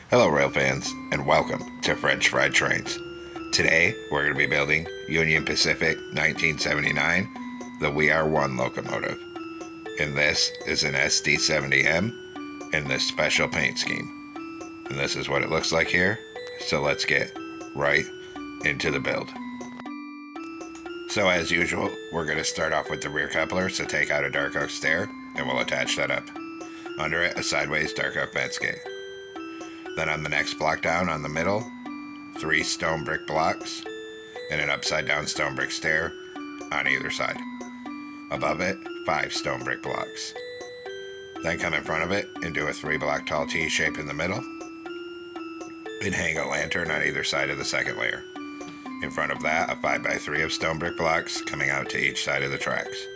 Hello rail fans, and welcome to French Fried Trains. Today we're going to be building Union Pacific 1979, the We Are One locomotive. And this is an SD70M in this special paint scheme. And this is what it looks like here, so let's get right into the build. So as usual, we're going to start off with the rear coupler, so take out a dark oak stair, and we'll attach that up. Under it, a sideways dark oak fence gate. Then on the next block down on the middle, 3 stone brick blocks and an upside down stone brick stair on either side. Above it, 5 stone brick blocks. Then come in front of it and do a 3 block tall T shape in the middle and hang a lantern on either side of the second layer. In front of that, a 5x3 of stone brick blocks coming out to each side of the tracks.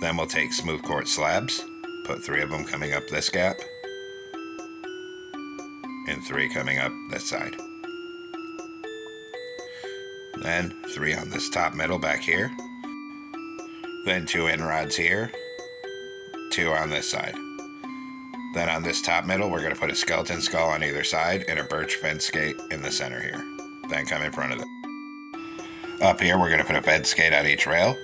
Then we'll take smooth quartz slabs, put 3 of them coming up this gap, and 3 coming up this side. Then 3 on this top middle back here. Then 2 end rods here, 2 on this side. Then on this top middle, we're going to put a skeleton skull on either side and a birch fence gate in the center here. Then come in front of it. Up here, we're going to put a fence gate on each rail.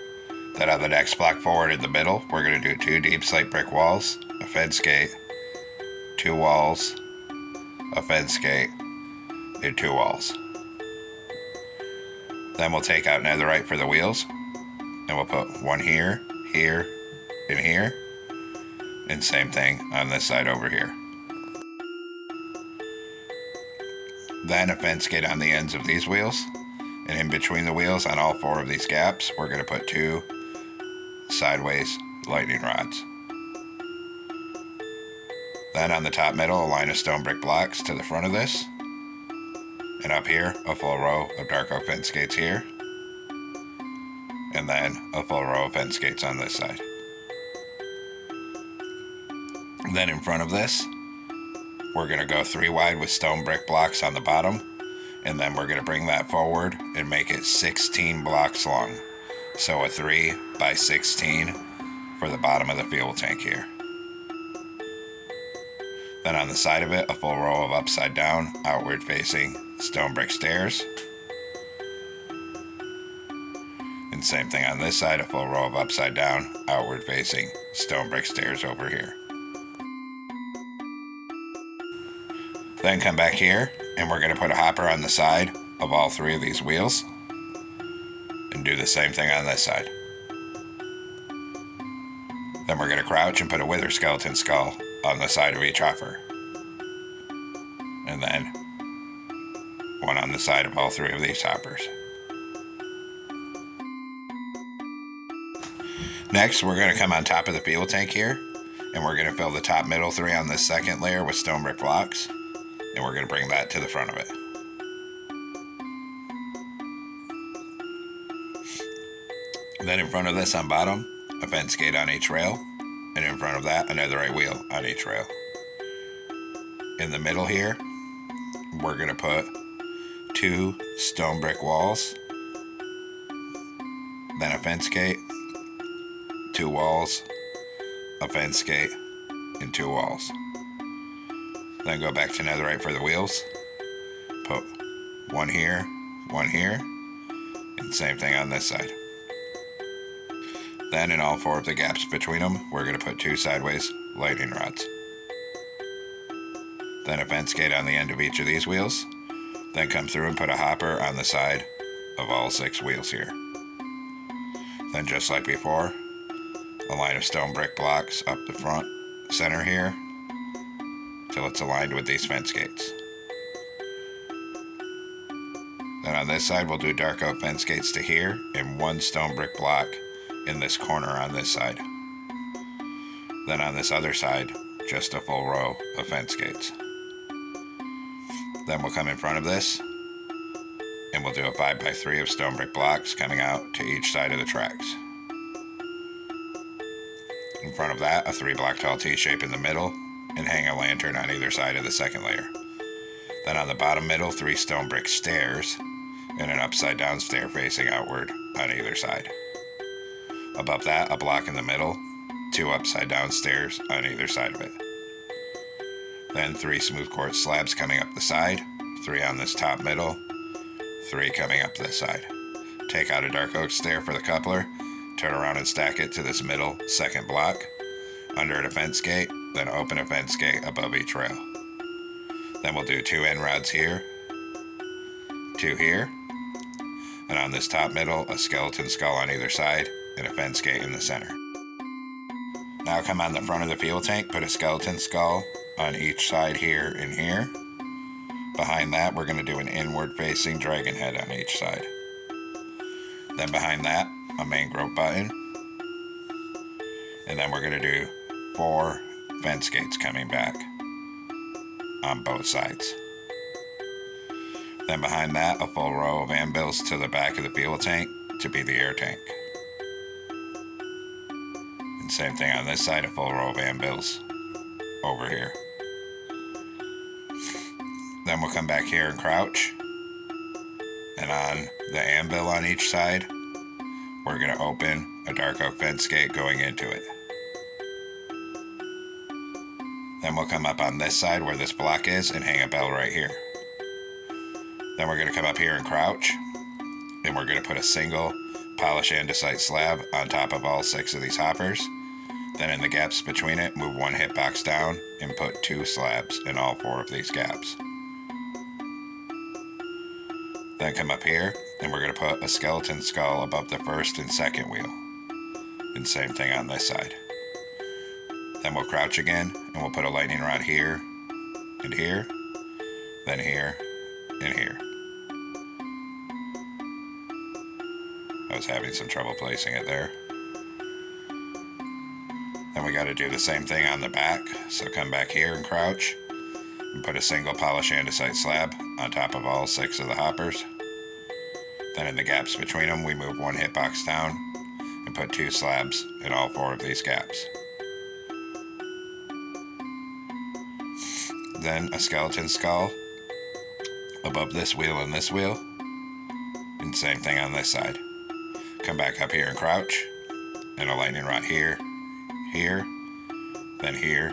Then on the next block forward in the middle, we're going to do 2 deep slate brick walls, a fence gate, 2 walls, a fence gate, and 2 walls. Then we'll take out netherite for the wheels, and we'll put 1 here, here, and here, and same thing on this side over here. Then a fence gate on the ends of these wheels, and in between the wheels on all 4 of these gaps, we're going to put 2 sideways lightning rods. Then on the top middle, a line of stone brick blocks to the front of this. And up here, a full row of dark oak fence gates here. And then a full row of fence gates on this side. Then in front of this, we're going to go 3 wide with stone brick blocks on the bottom. And then we're going to bring that forward and make it 16 blocks long. So a 3 by 16 for the bottom of the fuel tank here. Then on the side of it, a full row of upside down, outward facing stone brick stairs. And same thing on this side, a full row of upside down, outward facing stone brick stairs over here. Then come back here, and we're going to put a hopper on the side of all 3 of these wheels. And do the same thing on this side. Then we're going to crouch and put a wither skeleton skull on the side of each hopper. And then 1 on the side of all 3 of these hoppers. Next, we're going to come on top of the fuel tank here, and we're going to fill the top middle 3 on this second layer with stone brick blocks, and we're going to bring that to the front of it. Then in front of this on bottom, a fence gate on each rail, and in front of that, a netherite wheel on each rail. In the middle here, we're going to put 2 stone brick walls, then a fence gate, 2 walls, a fence gate, and 2 walls. Then go back to netherite for the wheels, put 1 here, 1 here, and same thing on this side. Then in all 4 of the gaps between them, we're going to put 2 sideways lightning rods. Then a fence gate on the end of each of these wheels. Then come through and put a hopper on the side of all 6 wheels here. Then just like before, a line of stone brick blocks up the front center here till it's aligned with these fence gates. Then on this side, we'll do dark oak fence gates to here and 1 stone brick block in this corner on this side. Then on this other side, just a full row of fence gates. Then we'll come in front of this, and we'll do a 5x3 of stone brick blocks coming out to each side of the tracks. In front of that, a 3 block tall T shape in the middle, and hang a lantern on either side of the second layer. Then on the bottom middle, 3 stone brick stairs, and an upside down stair facing outward on either side. Above that, a block in the middle, 2 upside down stairs on either side of it. Then 3 smooth quartz slabs coming up the side, 3 on this top middle, 3 coming up this side. Take out a dark oak stair for the coupler, turn around and stack it to this middle second block, under a fence gate, then open a fence gate above each rail. Then we'll do 2 end rods here, 2 here, and on this top middle, a skeleton skull on either side, and a fence gate in the center. Now come on the front of the fuel tank, put a skeleton skull on each side here and here. Behind that, we're going to do an inward facing dragon head on each side. Then behind that, a mangrove button. And then we're going to do 4 fence gates coming back on both sides. Then behind that, a full row of anvils to the back of the fuel tank to be the air tank. And same thing on this side, a full row of anvils over here. Then we'll come back here and crouch. And on the anvil on each side, we're going to open a dark oak fence gate going into it. Then we'll come up on this side where this block is and hang a bell right here. Then we're going to come up here and crouch, and we're going to put a single polished andesite slab on top of all 6 of these hoppers. Then in the gaps between it, move 1 hitbox down and put 2 slabs in all 4 of these gaps. Then come up here, and we're going to put a skeleton skull above the first and second wheel. And same thing on this side. Then we'll crouch again, and we'll put a lightning rod here, and here, then here, and here. I was having some trouble placing it there. Then we got to do the same thing on the back, so come back here and crouch, and put a single polished andesite slab on top of all 6 of the hoppers. Then in the gaps between them, we move 1 hitbox down and put 2 slabs in all 4 of these gaps. Then a skeleton skull above this wheel and this wheel, and same thing on this side. Come back up here and crouch, and a lightning rod here, here, then here,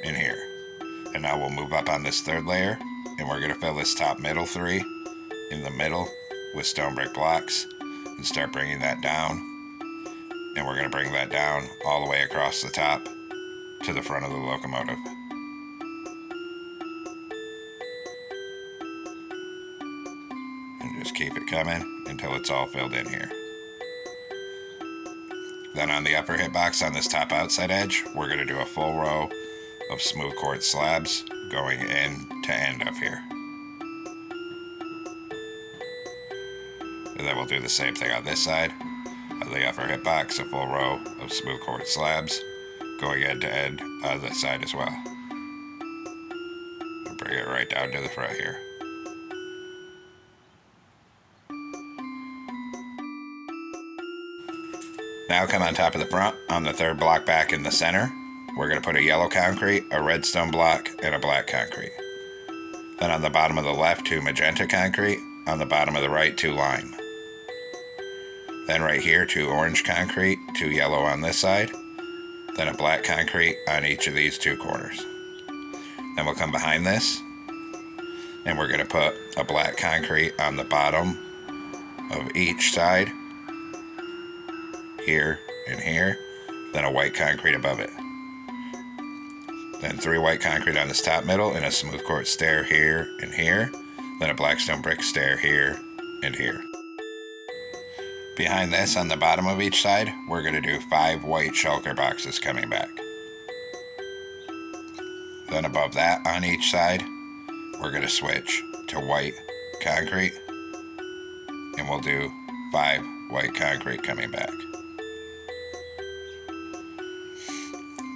and here. And now we'll move up on this 3rd layer, and we're going to fill this top middle 3 in the middle with stone brick blocks and start bringing that down. And we're going to bring that down all the way across the top to the front of the locomotive. And just keep it coming until it's all filled in here. Then on the upper hitbox on this top outside edge, we're going to do a full row of smooth quartz slabs going end to end of here. And then we'll do the same thing on this side. On the upper hitbox, a full row of smooth quartz slabs going end to end on this side as well. And bring it right down to the front here. Now come on top of the front on the 3rd block back in the center. We're going to put a yellow concrete, a red stone block, and a black concrete. Then on the bottom of the left, 2 magenta concrete. On the bottom of the right, 2 lime. Then right here, 2 orange concrete, 2 yellow on this side. Then a black concrete on each of these 2 corners. Then we'll come behind this, and we're going to put a black concrete on the bottom of each side. Here and here, then a white concrete above it. Then 3 white concrete on this top middle and a smooth quartz stair here and here, then a black stone brick stair here and here. Behind this, on the bottom of each side, we're going to do 5 white shulker boxes coming back. Then above that on each side, we're going to switch to white concrete, and we'll do 5 white concrete coming back.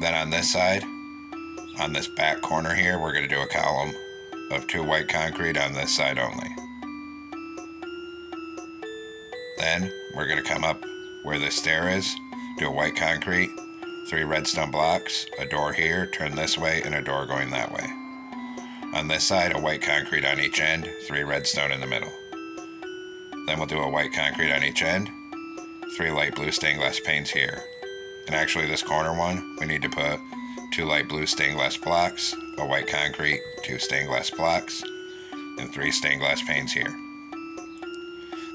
Then on this side, on this back corner here, we're going to do a column of 2 white concrete on this side only. Then we're going to come up where this stair is, do a white concrete, 3 redstone blocks, a door here, turn this way, and a door going that way. On this side, a white concrete on each end, 3 redstone in the middle. Then we'll do a white concrete on each end, 3 light blue stained glass panes here. And actually this corner one, we need to put 2 light blue stained glass blocks, a white concrete, 2 stained glass blocks, and 3 stained glass panes here.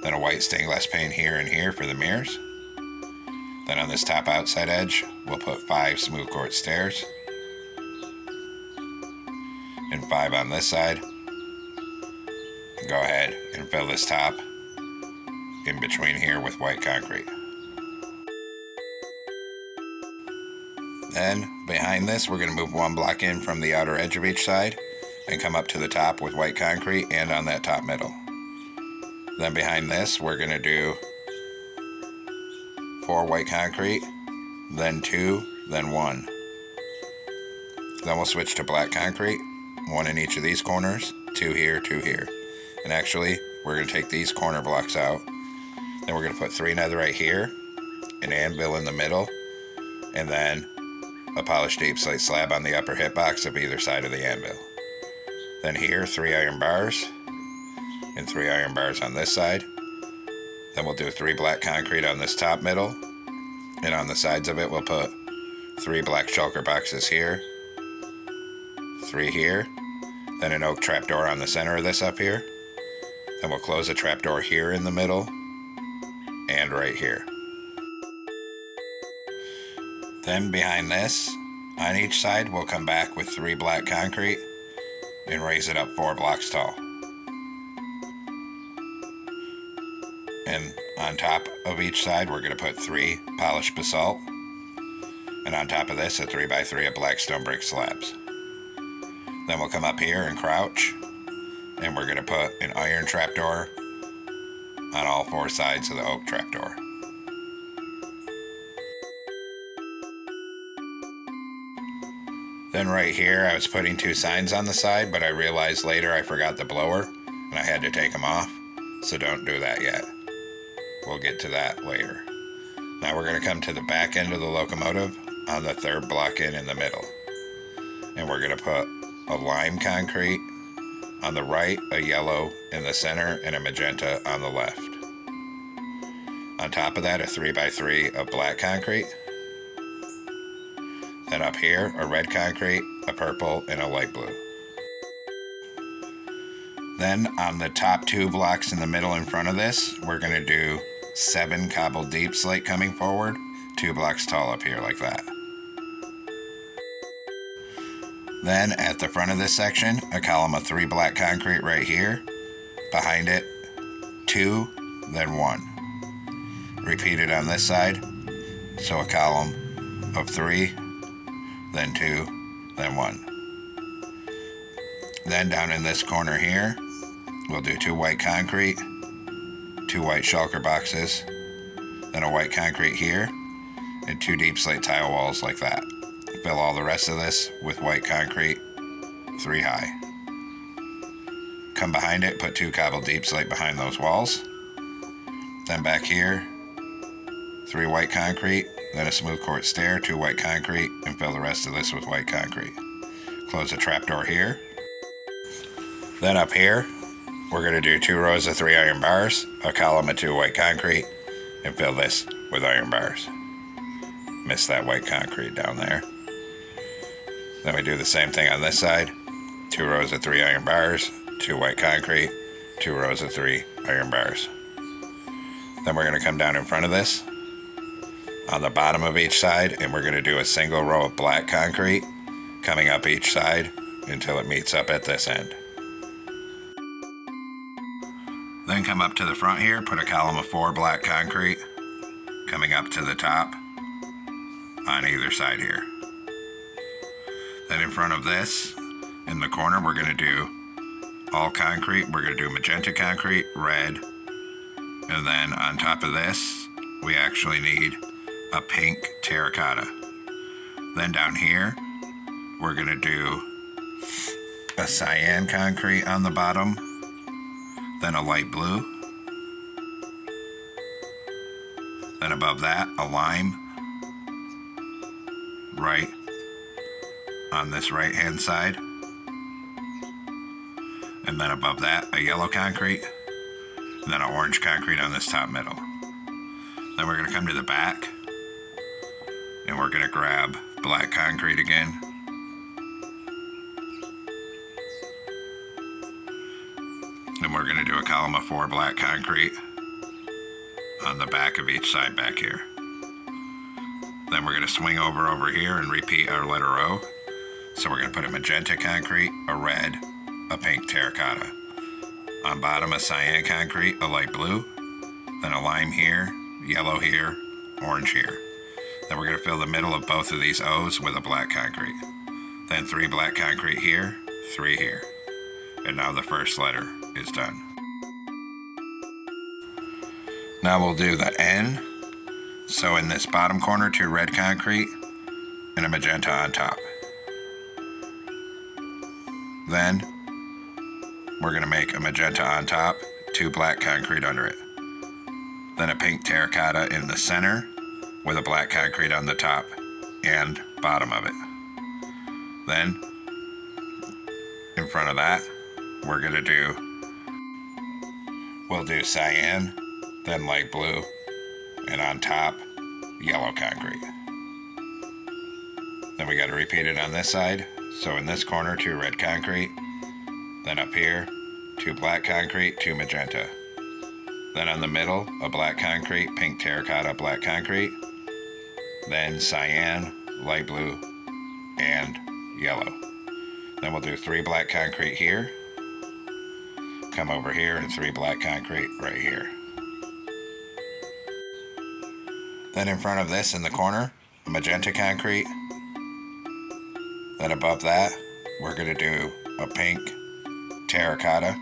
Then a white stained glass pane here and here for the mirrors. Then on this top outside edge, we'll put 5 smooth quartz stairs, and 5 on this side. Go ahead and fill this top in between here with white concrete. Then behind this, we're going to move 1 block in from the outer edge of each side and come up to the top with white concrete and on that top middle. Then behind this, we're going to do 4 white concrete, then 2, then 1. Then we'll switch to black concrete, 1 in each of these corners, 2 here, 2 here. And actually, we're going to take these corner blocks out. Then we're going to put 3 netherite here, an anvil in the middle, and then a polished deep slate slab on the upper hitbox of either side of the anvil. Then here, 3 iron bars, and 3 iron bars on this side. Then we'll do 3 black concrete on this top middle, and on the sides of it we'll put 3 black shulker boxes here, 3 here, then an oak trapdoor on the center of this up here. Then we'll close a trapdoor here in the middle, and right here. Then behind this, on each side, we'll come back with 3 black concrete and raise it up 4 blocks tall. And on top of each side, we're going to put 3 polished basalt. And on top of this, a 3x3 of black stone brick slabs. Then we'll come up here and crouch, and we're going to put an iron trapdoor on all 4 sides of the oak trapdoor. Then right here, I was putting 2 signs on the side, but I realized later I forgot the blower, and I had to take them off, so don't do that yet. We'll get to that later. Now we're going to come to the back end of the locomotive on the 3rd block in the middle. And we're going to put a lime concrete on the right, a yellow in the center, and a magenta on the left. On top of that, a 3x3 of black concrete. Then up here, a red concrete, a purple, and a light blue. Then on the top 2 blocks in the middle in front of this, we're going to do 7 cobbled deep slate coming forward, 2 blocks tall up here like that. Then at the front of this section, a column of 3 black concrete right here. Behind it, 2, then 1. Repeat it on this side, so a column of 3, then 2, then 1. Then down in this corner here, we'll do 2 white concrete, 2 white shulker boxes, then a white concrete here, and 2 deep slate tile walls like that. Fill all the rest of this with white concrete, 3 high. Come behind it, put 2 cobbled deep slate behind those walls. Then back here, 3 white concrete, then a smooth quartz stair, 2 white concrete, and fill the rest of this with white concrete. Close a trapdoor here. Then up here, we're going to do 2 rows of 3 iron bars, a column of 2 white concrete, and fill this with iron bars. Missed that white concrete down there. Then we do the same thing on this side. 2 rows of 3 iron bars, 2 white concrete, 2 rows of 3 iron bars. Then we're going to come down in front of this on the bottom of each side, and we're going to do a single row of black concrete coming up each side until it meets up at this end. Then come up to the front here, put a column of 4 black concrete coming up to the top on either side here. Then in front of this, in the corner, we're going to do all concrete. We're going to do magenta concrete, red, and then on top of this, we actually need a pink terracotta. Then down here, we're going to do a cyan concrete on the bottom, then a light blue, then above that, a lime, right on this right hand side, and then above that, a yellow concrete, and then an orange concrete on this top middle. Then we're going to come to the back, and we're going to grab black concrete again. And we're going to do a column of 4 black concrete on the back of each side back here. Then we're going to swing over here and repeat our letter O. So we're going to put a magenta concrete, a red, a pink terracotta. On bottom, a cyan concrete, a light blue, then a lime here, yellow here, orange here. Then we're going to fill the middle of both of these O's with a black concrete. Then 3 black concrete here, 3 here. And now the first letter is done. Now we'll do the N. So in this bottom corner, 2 red concrete and a magenta on top. Then we're going to make a magenta on top, 2 black concrete under it. Then a pink terracotta in the center with a black concrete on the top and bottom of it. Then in front of that, we'll do cyan, then light blue, and on top, yellow concrete. Then we got to repeat it on this side. So in this corner, 2 red concrete. Then up here, 2 black concrete, 2 magenta. Then on the middle, a black concrete, pink terracotta, black concrete. Then cyan, light blue, and yellow. Then we'll do 3 black concrete here. Come over here and 3 black concrete right here. Then in front of this in the corner, a magenta concrete. Then above that, we're going to do a pink terracotta.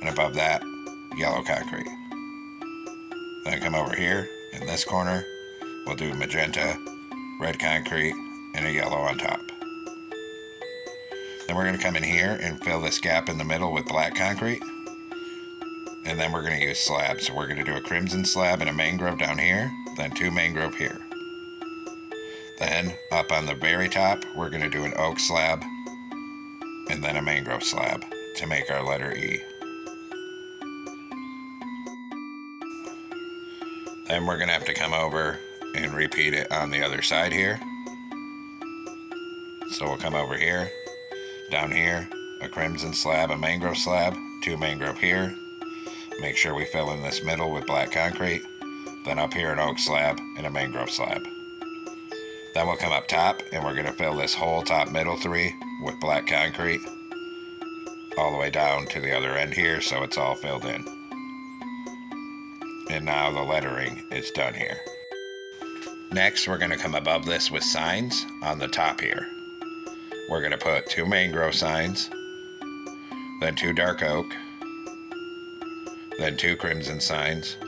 And above that, yellow concrete. Then come over here in this corner, we'll do magenta, red concrete, and a yellow on top. Then we're going to come in here and fill this gap in the middle with black concrete. And then we're going to use slabs. So we're going to do a crimson slab and a mangrove down here, then 2 mangrove here. Then up on the very top, we're going to do an oak slab and then a mangrove slab to make our letter E. Then we're going to have to come over and repeat it on the other side here. So we'll come over here, down here, a crimson slab, a mangrove slab, 2 mangrove here. Make sure we fill in this middle with black concrete. Then up here an oak slab and a mangrove slab. Then we'll come up top and we're going to fill this whole top middle 3 with black concrete all the way down to the other end here so it's all filled in. And now the lettering is done here. Next, we're going to come above this with signs on the top here. We're going to put 2 mangrove signs, then 2 dark oak, then 2 crimson signs,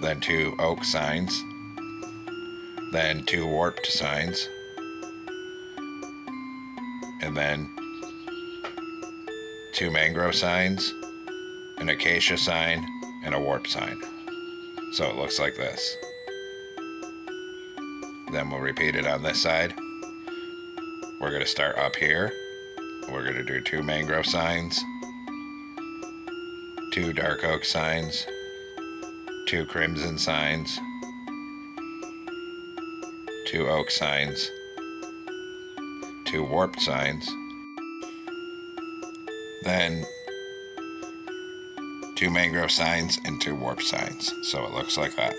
then 2 oak signs, then 2 warped signs, and then 2 mangrove signs, an acacia sign, and a warp sign. So it looks like this. Then we'll repeat it on this side. We're going to start up here. We're going to do 2 mangrove signs, 2 dark oak signs, 2 crimson signs, 2 oak signs, 2 warped signs, then 2 mangrove signs and 2 warped signs. So it looks like that.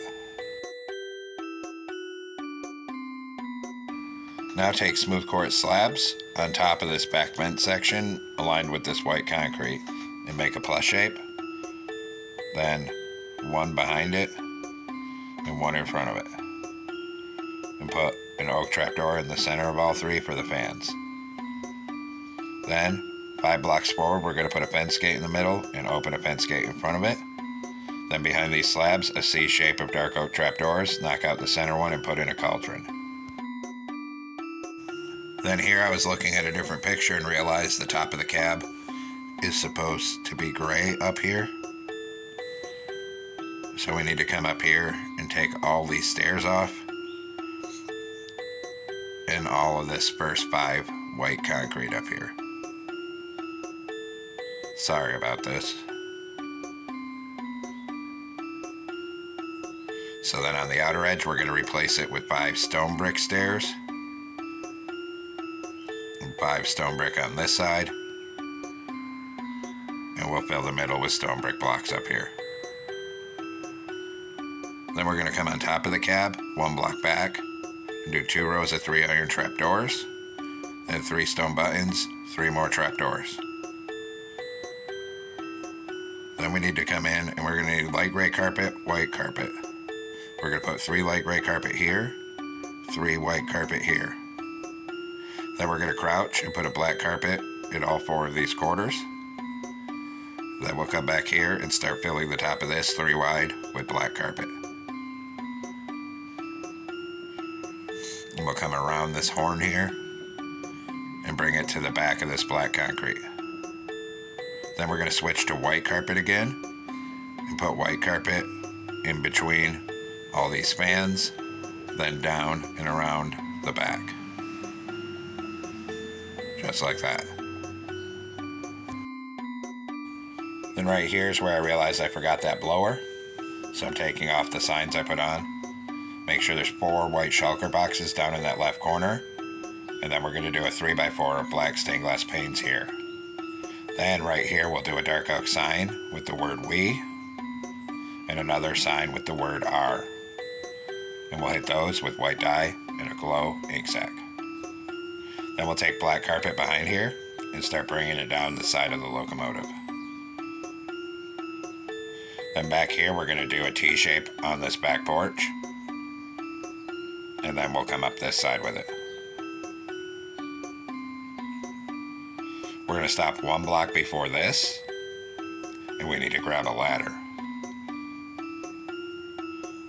Now take smooth quartz slabs on top of this back vent section aligned with this white concrete and make a plus shape. Then 1 behind it and 1 in front of it. And put an oak trapdoor in the center of all 3 for the fans. Then 5 blocks forward, we're going to put a fence gate in the middle and open a fence gate in front of it. Then behind these slabs, a C shape of dark oak trapdoors, knock out the center one and put in a cauldron. Then here I was looking at a different picture and realized the top of the cab is supposed to be gray up here. So we need to come up here and take all these stairs off and all of this first 5 white concrete up here. Sorry about this. So then on the outer edge, we're going to replace it with 5 stone brick stairs. And 5 stone brick on this side. And we'll fill the middle with stone brick blocks up here. Then we're going to come on top of the cab, 1 block back, and do 2 rows of 3 iron trap doors. Then 3 stone buttons, 3 more trap doors. Then we need to come in and we're going to need light gray carpet, white carpet. We're going to put 3 light gray carpet here, 3 white carpet here. Then we're going to crouch and put a black carpet in all 4 of these quarters. Then we'll come back here and start filling the top of this 3 wide with black carpet. And we'll come around this horn here and bring it to the back of this black concrete. Then we're going to switch to white carpet again and put white carpet in between all these spans, then down and around the back. Just like that. Then right here is where I realized I forgot that blower. So I'm taking off the signs I put on. Make sure there's 4 white shulker boxes down in that left corner. And then we're going to do a 3x4 of black stained glass panes here. Then right here we'll do a dark oak sign with the word we. And another sign with the word R. And we'll hit those with white dye and a glow ink sac. Then we'll take black carpet behind here and start bringing it down the side of the locomotive. Then back here we're going to do a T-shape on this back porch. And then we'll come up this side with it. We're going to stop 1 block before this. And we need to grab a ladder.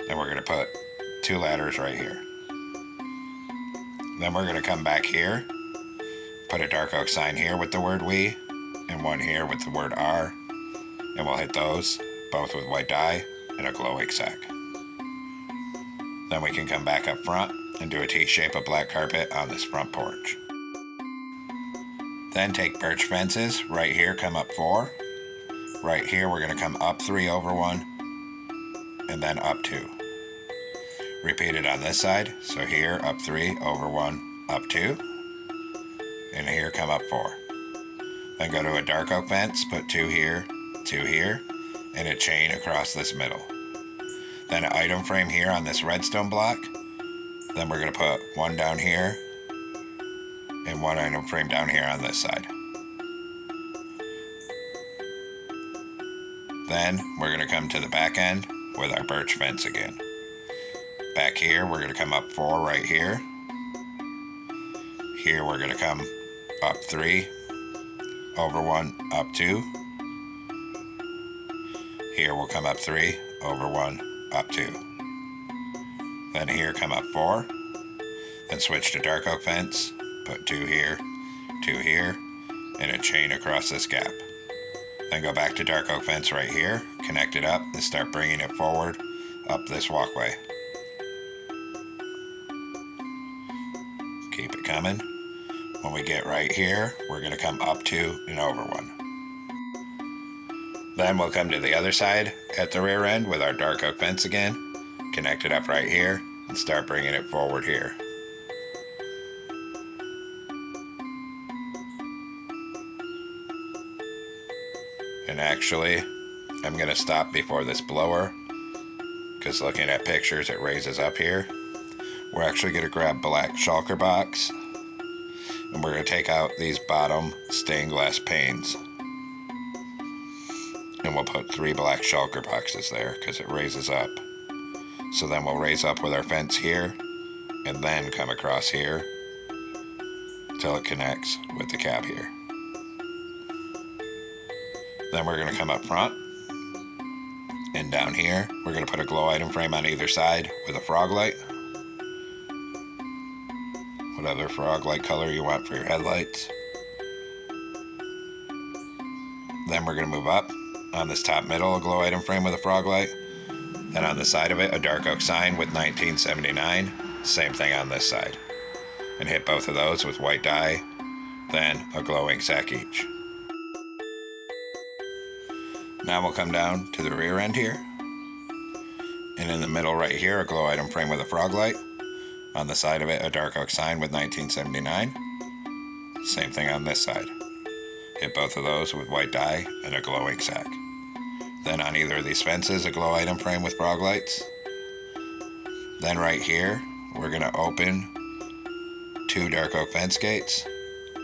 Then we're going to put 2 ladders right here. Then we're going to come back here. Put a dark oak sign here with the word we. And 1 here with the word R. And we'll hit those both with white dye and a glow ink sac. Then we can come back up front and do a T-shape of black carpet on this front porch. Then take birch fences, right here come up 4. Right here we're going to come up 3 over 1, and then up 2. Repeat it on this side, so here up 3 over 1, up 2, and here come up 4. Then go to a dark oak fence, put 2 here, and a chain across this middle. Then an item frame here on this redstone block. Then we're going to put 1 down here and 1 item frame down here on this side. Then we're going to come to the back end with our birch fence again. Back here we're going to come up 4 right here. Here we're going to come up 3 over 1, up 2. Here we'll come up 3 over 1, up 2. Then here come up 4. Then switch to dark oak fence. Put 2 here, and a chain across this gap. Then go back to dark oak fence right here, connect it up, and start bringing it forward up this walkway. Keep it coming. When we get right here, we're going to come up 2 and over 1. Then we'll come to the other side at the rear end with our dark oak fence again, connect it up right here, and start bringing it forward here. And actually, I'm going to stop before this blower, because looking at pictures it raises up here. We're actually going to grab black shulker box, and we're going to take out these bottom stained glass panes. And we'll put 3 black shulker boxes there, because it raises up. So then we'll raise up with our fence here, and then come across here, till it connects with the cab here. Then we're going to come up front, and down here we're going to put a glow item frame on either side with a frog light. What other frog light color you want for your headlights. Then we're going to move up on this top middle, a glow item frame with a frog light. Then on the side of it, a dark oak sign with 1979. Same thing on this side. And hit both of those with white dye, then a glow ink sac each. Now we'll come down to the rear end here. And in the middle right here, a glow item frame with a frog light. On the side of it, a dark oak sign with 1979. Same thing on this side. Hit both of those with white dye and a glow ink sac. Then on either of these fences, a glow item frame with frog lights. Then right here, we're going to open 2 dark oak fence gates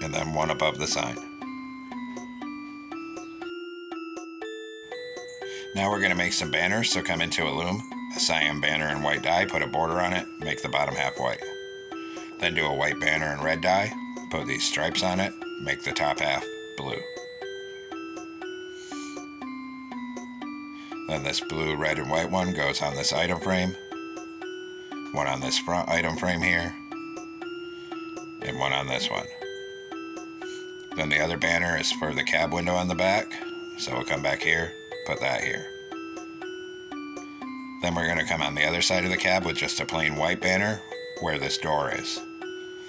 and then 1 above the sign. Now we're going to make some banners, so come into a loom, a cyan banner in white dye, put a border on it, make the bottom half white. Then do a white banner in red dye, put these stripes on it, make the top half blue. Then this blue, red, and white one goes on this item frame, 1 on this front item frame here, and 1 on this one. Then the other banner is for the cab window on the back, so we'll come back here, put that here. Then we're going to come on the other side of the cab with just a plain white banner where this door is.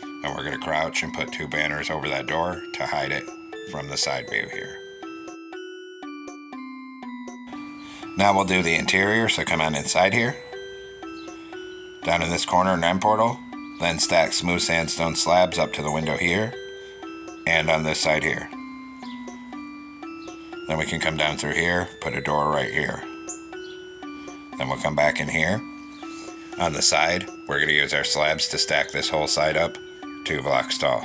And we're going to crouch and put 2 banners over that door to hide it from the side view here. Now we'll do the interior, so come on inside here. Down in this corner, an end portal. Then stack smooth sandstone slabs up to the window here and on this side here. Then we can come down through here, put a door right here. Then we'll come back in here. On the side, we're going to use our slabs to stack this whole side up 2 blocks tall.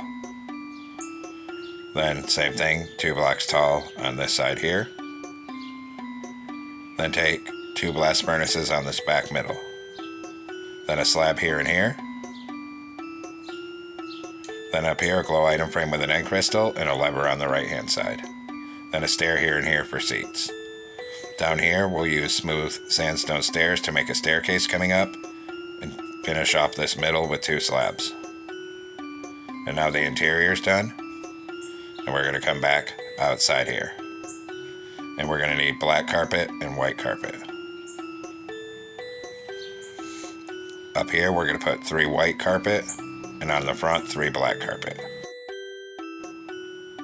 Then same thing, 2 blocks tall on this side here. Then take 2 blast furnaces on this back middle. Then a slab here and here. Then up here, a glow item frame with an end crystal and a lever on the right hand side. Then a stair here and here for seats. Down here, we'll use smooth sandstone stairs to make a staircase coming up and finish off this middle with 2 slabs. And now the interior's done, and we're going to come back outside here. And we're going to need black carpet and white carpet. Up here, we're going to put 3 white carpet, and on the front, 3 black carpet.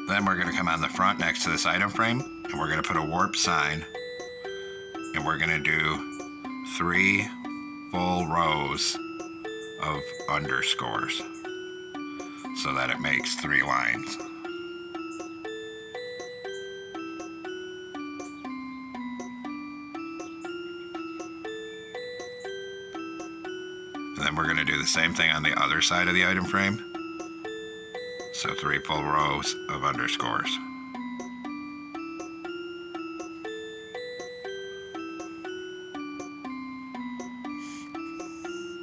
Then we're going to come on the front next to this item frame, and we're going to put a warp sign, and we're going to do 3 full rows of underscores so that it makes 3 lines. And then we're going to do the same thing on the other side of the item frame. So 3 full rows of underscores.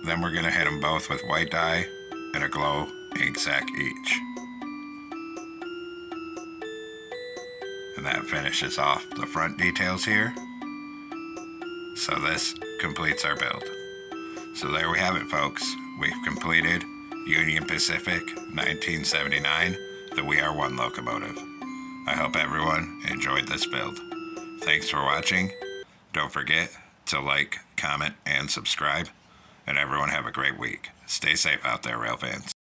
Then we're going to hit them both with white dye and a glow ink sac each. And that finishes off the front details here. So this completes our build. So there we have it, folks. We've completed Union Pacific 1979, the We Are One locomotive. I hope everyone enjoyed this build. Thanks for watching. Don't forget to like, comment, and subscribe. And everyone have a great week. Stay safe out there, rail fans.